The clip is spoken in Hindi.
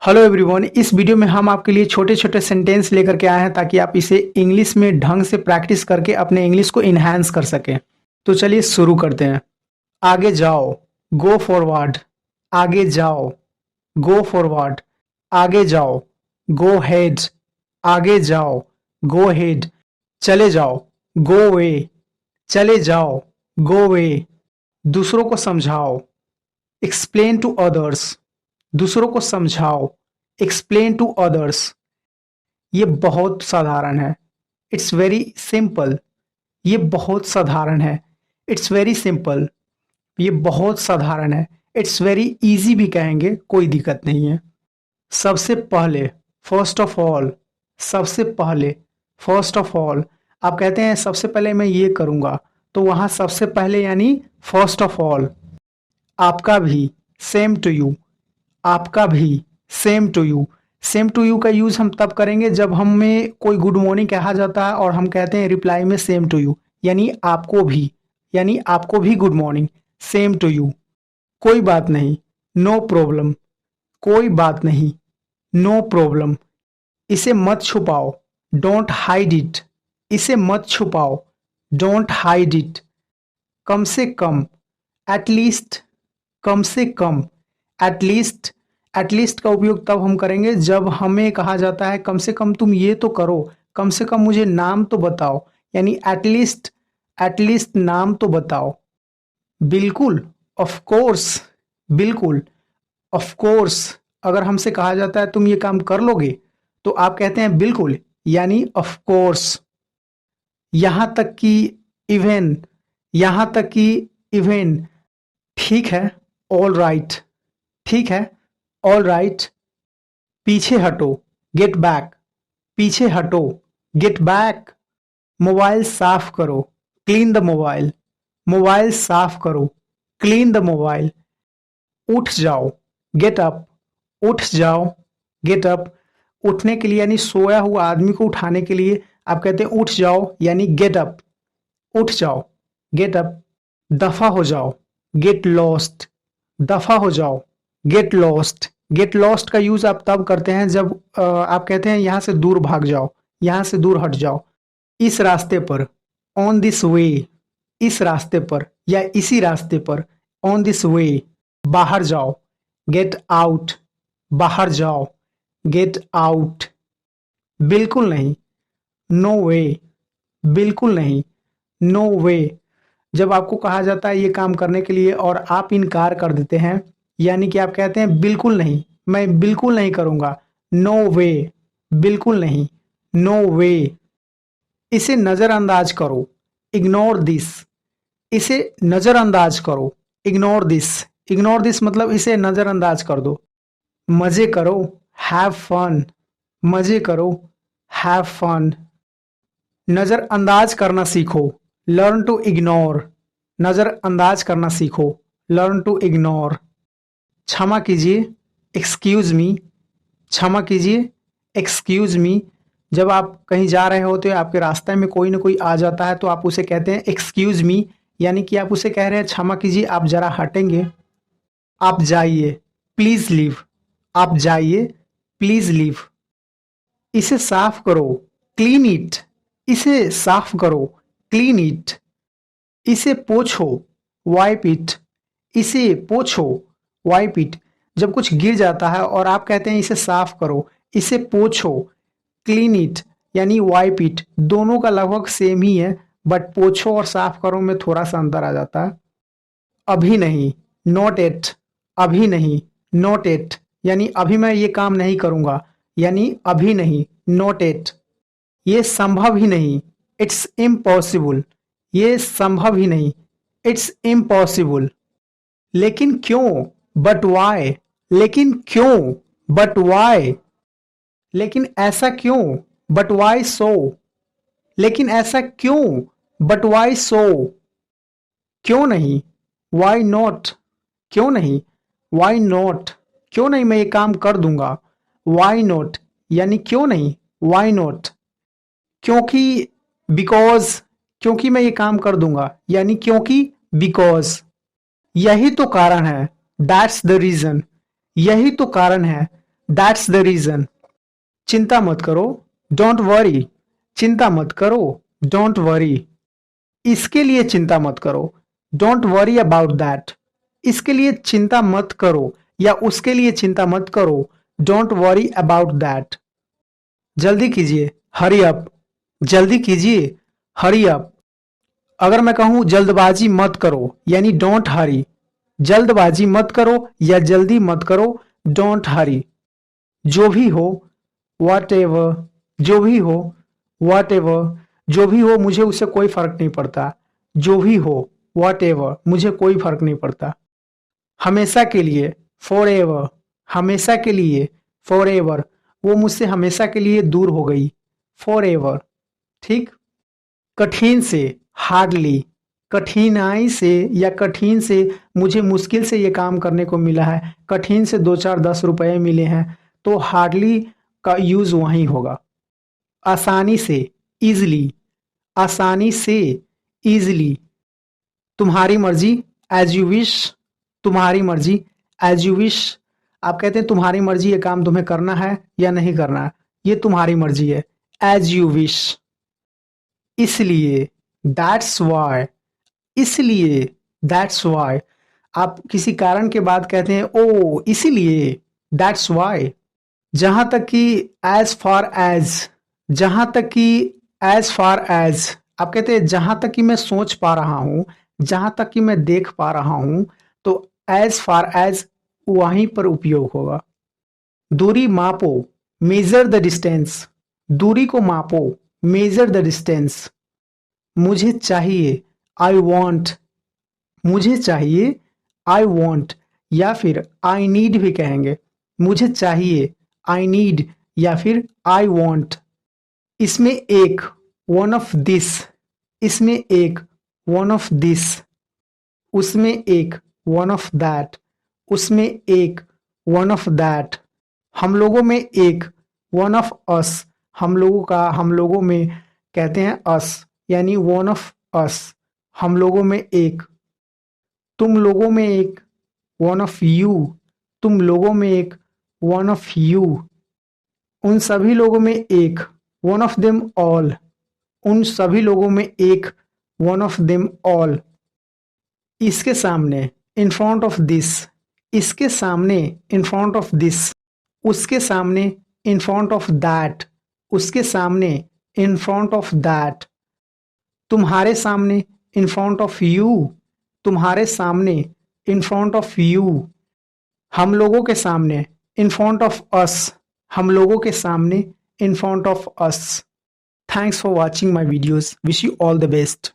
हेलो एवरीवन, इस वीडियो में हम आपके लिए छोटे छोटे सेंटेंस लेकर के आए हैं ताकि आप इसे इंग्लिश में ढंग से प्रैक्टिस करके अपने इंग्लिश को इन्हांस कर सकें। तो चलिए शुरू करते हैं। आगे जाओ, गो फॉरवर्ड। आगे जाओ, गो फॉरवर्ड। आगे जाओ, गो हेड। आगे जाओ, गो हेड। चले जाओ, गो वे। चले जाओ, गो वे। दूसरों को समझाओ, एक्सप्लेन टू अदर्स। दूसरों को समझाओ, एक्सप्लेन टू अदर्स। ये बहुत साधारण है, इट्स वेरी सिंपल। ये बहुत साधारण है, इट्स वेरी सिंपल। ये बहुत साधारण है, इट्स वेरी इजी भी कहेंगे, कोई दिक्कत नहीं है। सबसे पहले, फर्स्ट ऑफ ऑल। सबसे पहले, फर्स्ट ऑफ ऑल। आप कहते हैं सबसे पहले मैं ये करूंगा, तो वहां सबसे पहले यानी फर्स्ट ऑफ ऑल। आपका भी, सेम टू यू। आपका भी, same to you. Same to you का यूज हम तब करेंगे जब हमें कोई गुड मॉर्निंग कहा जाता है और हम कहते हैं रिप्लाई में सेम टू यू, यानी आपको भी, यानी आपको भी good morning, same to you. कोई बात नहीं, नो प्रॉब्लम। कोई बात नहीं, नो प्रॉब्लम। इसे मत छुपाओ, डोंट हाइड इट। इसे मत छुपाओ, डोंट हाइड इट। कम से कम, एटलीस्ट। कम से कम, एटलीस्ट। एटलीस्ट का उपयोग तब हम करेंगे जब हमें कहा जाता है कम से कम तुम ये तो करो, कम से कम मुझे नाम तो बताओ, यानी एटलीस्ट, एटलीस्ट नाम तो बताओ। बिल्कुल, ऑफ कोर्स। बिल्कुल, ऑफ कोर्स। अगर हमसे कहा जाता है तुम ये काम कर लोगे, तो आप कहते हैं बिल्कुल, यानी ऑफ कोर्स। यहां तक कि इवन। यहां तक कि इवन। ठीक है, ऑल राइट। ठीक है, ऑल राइट। पीछे हटो, गेट बैक। पीछे हटो, गेट बैक। मोबाइल साफ करो, क्लीन द मोबाइल। मोबाइल साफ करो, क्लीन द मोबाइल। उठ जाओ, गेट अप। उठ जाओ, गेट अप। उठने के लिए यानी सोया हुआ आदमी को उठाने के लिए आप कहते हैं उठ जाओ, यानी गेट अप। उठ जाओ, गेट अप। दफा हो जाओ, गेट लॉस्ट। दफा हो जाओ, गेट लॉस्ट। गेट लॉस्ट का यूज आप तब करते हैं जब आप कहते हैं यहां से दूर भाग जाओ, यहां से दूर हट जाओ। इस रास्ते पर, ऑन दिस वे। इस रास्ते पर या इसी रास्ते पर, ऑन दिस वे। बाहर जाओ, गेट आउट। बाहर जाओ, गेट आउट। बिल्कुल नहीं, नो वे। बिल्कुल नहीं, नो वे। जब आपको कहा जाता है ये काम करने के लिए और आप इनकार कर देते हैं, यानी कि आप कहते हैं बिल्कुल नहीं, मैं बिल्कुल नहीं करूंगा, नो वे। बिल्कुल नहीं, नो वे। इसे नजरअंदाज करो, इग्नोर दिस। इसे नजरअंदाज करो, इग्नोर दिस। इग्नोर दिस मतलब इसे नजरअंदाज कर दो। मजे करो, हैव फन। मजे करो, हैव फन। नजरअंदाज करना सीखो, लर्न टू इग्नोर। नजरअंदाज करना सीखो, लर्न टू इग्नोर। क्षमा कीजिए, एक्सक्यूज मी। क्षमा कीजिए, एक्सक्यूज मी। जब आप कहीं जा रहे होते हैं, आपके रास्ते में कोई ना कोई आ जाता है, तो आप उसे कहते हैं एक्सक्यूज मी, यानी कि आप उसे कह रहे हैं क्षमा कीजिए, आप जरा हटेंगे। आप जाइए, प्लीज लीव। आप जाइए, प्लीज लीव। इसे साफ करो, क्लीन इट। इसे साफ करो, क्लीन इट। इसे पोछो, वाइप इट। इसे पोछो, वाइप इट। जब कुछ गिर जाता है और आप कहते हैं इसे साफ करो, इसे पोछो, क्लीन इट, यानी वाइप इट, दोनों का लगभग सेम ही है, बट पोछो और साफ करो में थोड़ा सा अंतर आ जाता है। अभी नहीं, नॉट एट। अभी नहीं, नॉट एट, यानी अभी मैं ये काम नहीं करूंगा, यानी अभी नहीं, नॉट एट। ये संभव ही नहीं, इट्स इम्पॉसिबल। ये संभव ही नहीं, इट्स इम्पॉसिबल। लेकिन क्यों, बट वाई। लेकिन क्यों, बट वाई। लेकिन ऐसा क्यों, बट वाई सो। लेकिन ऐसा क्यों, बट वाई सो। क्यों नहीं, वाई नॉट। क्यों नहीं, वाई नॉट। क्यों नहीं, मैं ये काम कर दूंगा, वाई नॉट, यानी क्यों नहीं, वाई नॉट। क्योंकि, बिकॉज। क्योंकि मैं ये काम कर दूंगा, यानी क्योंकि, बिकॉज। यही तो कारण है, दैट्स द रीजन। यही तो कारण है, दैट्स द रीजन। चिंता मत करो, डोंट वरी। चिंता मत करो, डोंट वरी। इसके लिए चिंता मत करो, डोंट वरी अबाउट दैट। इसके लिए चिंता मत करो या उसके लिए चिंता मत करो, डोंट वरी अबाउट दैट। जल्दी कीजिए, हरी अप। जल्दी कीजिए, हरी अप। अगर मैं कहूं जल्दबाजी मत करो यानी डोंट हरी, जल्दबाजी मत करो या जल्दी मत करो, डोंट हरी। जो भी हो, वॉट एवर। जो भी हो, वॉट एवर। जो भी हो मुझे उससे कोई फर्क नहीं पड़ता। जो भी हो, वॉट एवर, मुझे कोई फर्क नहीं पड़ता। हमेशा के लिए, फॉर एवर। हमेशा के लिए, फॉर एवर। वो मुझसे हमेशा के लिए दूर हो गई, फॉर एवर। ठीक। कठिन से, हार्डली। कठिनाई से या कठिन से, मुझे मुश्किल से ये काम करने को मिला है। कठिन से 2 4 10 रुपए मिले हैं, तो हार्डली का यूज वहीं होगा। आसानी से, इजली। आसानी से, इजली। तुम्हारी मर्जी, एज यू विश। तुम्हारी मर्जी, एज यू विश। आप कहते हैं तुम्हारी मर्जी ये काम तुम्हें करना है या नहीं करना है, ये तुम्हारी मर्जी है, एज यू विश। इसलिए, दैट्स वाई। इसलिए, दैट्स वाई। आप किसी कारण के बाद कहते हैं ओ इसीलिए, दैट्स वाई। जहां तक कि एज फार एज। जहां तक कि एज फार एज। आप कहते हैं जहां तक कि मैं सोच पा रहा हूं, जहां तक कि मैं देख पा रहा हूं, तो एज फार एज वहीं पर उपयोग होगा। दूरी मापो, मेजर द डिस्टेंस। दूरी को मापो, मेजर द डिस्टेंस। मुझे चाहिए, आई वॉन्ट। मुझे चाहिए, आई वॉन्ट। या फिर आई नीड भी कहेंगे। मुझे चाहिए, आई नीड, या फिर आई वॉन्ट। इसमें एक, वन ऑफ दिस। इसमें एक, वन ऑफ दिस। उसमें एक, वन ऑफ दैट। उसमें एक, वन ऑफ दैट। हम लोगों में एक, वन ऑफ अस। हम लोगों का, हम लोगों में कहते हैं अस, यानी वन ऑफ अस। हम लोगों में एक। तुम लोगों में एक, वन ऑफ यू। तुम लोगों में एक, वन ऑफ यू। उन सभी लोगों में एक, वन ऑफ देम ऑल। उन सभी लोगों में एक, वन ऑफ देम ऑल। इसके सामने, इन फ्रंट ऑफ दिस। इसके सामने, इन फ्रंट ऑफ दिस। उसके सामने, इन फ्रंट ऑफ दैट। उसके सामने, इन फ्रंट ऑफ दैट। तुम्हारे सामने, इन फ्रंट ऑफ यू। तुम्हारे सामने, इन फ्रंट ऑफ यू। हम लोगों के सामने, इन फ्रंट ऑफ अस। हम लोगों के सामने, in front of us. Thanks for watching my videos. Wish you all the best.